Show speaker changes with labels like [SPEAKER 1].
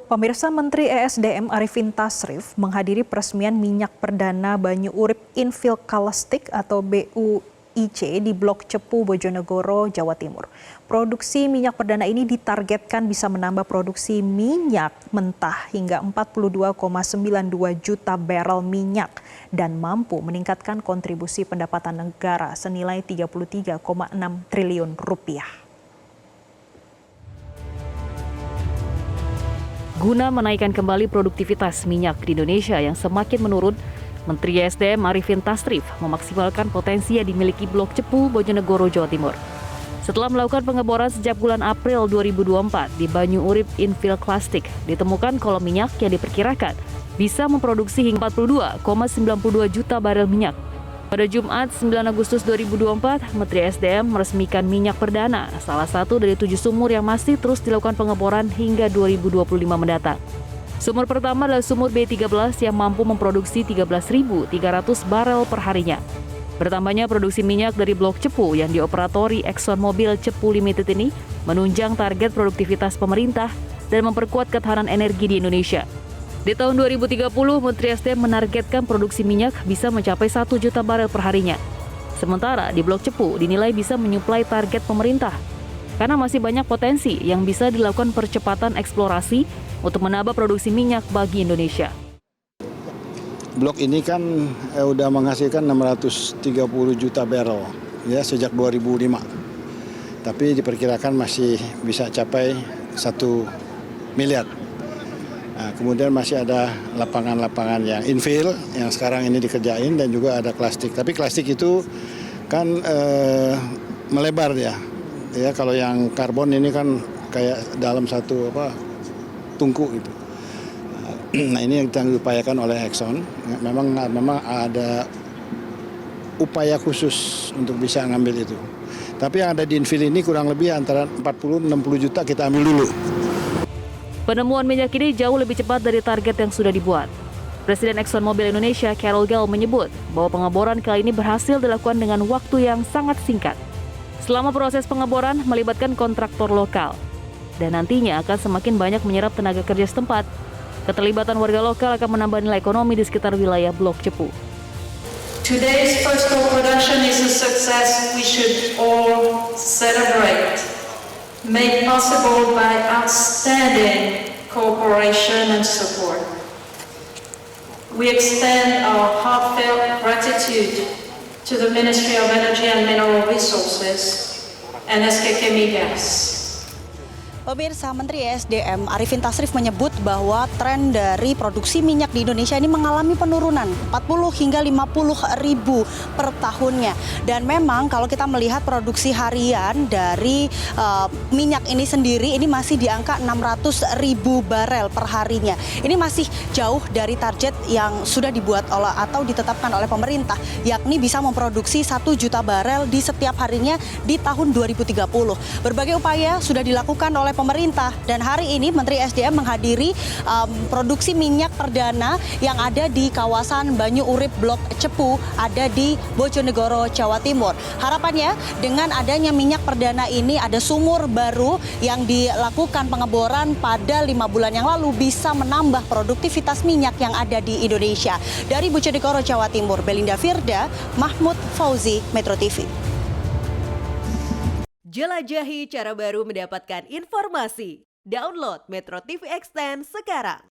[SPEAKER 1] Pemirsa, Menteri ESDM Arifin Tasrif menghadiri peresmian minyak perdana Banyu Urip Infill Kalastik atau BUIC di Blok Cepu, Bojonegoro, Jawa Timur. Produksi minyak perdana ini ditargetkan bisa menambah produksi minyak mentah hingga 42,92 juta barel minyak dan mampu meningkatkan kontribusi pendapatan negara senilai 33,6 triliun rupiah.
[SPEAKER 2] Guna menaikkan kembali produktivitas minyak di Indonesia yang semakin menurun, Menteri ESDM Arifin Tasrif memaksimalkan potensi yang dimiliki Blok Cepu, Bojonegoro, Jawa Timur. Setelah melakukan pengeboran sejak bulan April 2024 di Banyu Urip Infill Kalastik, ditemukan kolom minyak yang diperkirakan bisa memproduksi hingga 42,92 juta barel minyak. Pada Jumat 9 Agustus 2024, Menteri ESDM meresmikan minyak perdana, salah satu dari 7 sumur yang masih terus dilakukan pengeboran hingga 2025 mendatang. Sumur pertama adalah sumur B13 yang mampu memproduksi 13.300 barel per harinya. Bertambahnya produksi minyak dari Blok Cepu yang dioperatori ExxonMobil Cepu Limited ini menunjang target produktivitas pemerintah dan memperkuat ketahanan energi di Indonesia. Di tahun 2030, Menteri ESDM menargetkan produksi minyak bisa mencapai 1 juta barel per harinya. Sementara di Blok Cepu dinilai bisa menyuplai target pemerintah karena masih banyak potensi yang bisa dilakukan percepatan eksplorasi untuk menambah produksi minyak bagi Indonesia.
[SPEAKER 3] Blok ini kan udah menghasilkan 630 juta barel ya sejak 2005. Tapi diperkirakan masih bisa capai 1 miliar. Nah, kemudian masih ada lapangan-lapangan yang infill yang sekarang ini dikerjain dan juga ada klastik. Tapi klastik itu kan melebar ya. Ya kalau yang karbon ini kan kayak dalam satu tungku gitu. Nah ini yang sedang diupayakan oleh Exxon. Memang ada upaya khusus untuk bisa ngambil itu. Tapi yang ada di infill ini kurang lebih antara 40-60 juta kita ambil dulu.
[SPEAKER 2] Penemuan minyak ini jauh lebih cepat dari target yang sudah dibuat. Presiden ExxonMobil Indonesia, Carol Gell, menyebut bahwa pengeboran kali ini berhasil dilakukan dengan waktu yang sangat singkat. Selama proses pengeboran melibatkan kontraktor lokal, dan nantinya akan semakin banyak menyerap tenaga kerja setempat. Keterlibatan warga lokal akan menambah nilai ekonomi di sekitar wilayah Blok Cepu.
[SPEAKER 4] Today's first coal production is a success we should all celebrate. Made possible by outstanding cooperation and support. We extend our heartfelt gratitude to the Ministry of Energy and Mineral Resources and SKK Migas.
[SPEAKER 5] Pemirsa, Menteri ESDM Arifin Tasrif menyebut bahwa tren dari produksi minyak di Indonesia ini mengalami penurunan 40 hingga 50 ribu per tahunnya. Dan memang kalau kita melihat produksi harian dari minyak ini sendiri ini masih di angka 600 ribu barel per harinya. Ini masih jauh dari target yang sudah dibuat atau ditetapkan oleh pemerintah, yakni bisa memproduksi 1 juta barel di setiap harinya di tahun 2030. Berbagai upaya sudah dilakukan oleh pemerintah dan hari ini Menteri ESDM menghadiri produksi minyak perdana yang ada di kawasan Banyu Urip Blok Cepu ada di Bojonegoro, Jawa Timur. Harapannya dengan adanya minyak perdana ini ada sumur baru yang dilakukan pengeboran pada 5 bulan yang lalu bisa menambah produktivitas minyak yang ada di Indonesia. Dari Bojonegoro, Jawa Timur, Belinda Firda, Mahmud Fauzi, Metro TV.
[SPEAKER 6] Jelajahi cara baru mendapatkan informasi. Download Metro TV Extend sekarang.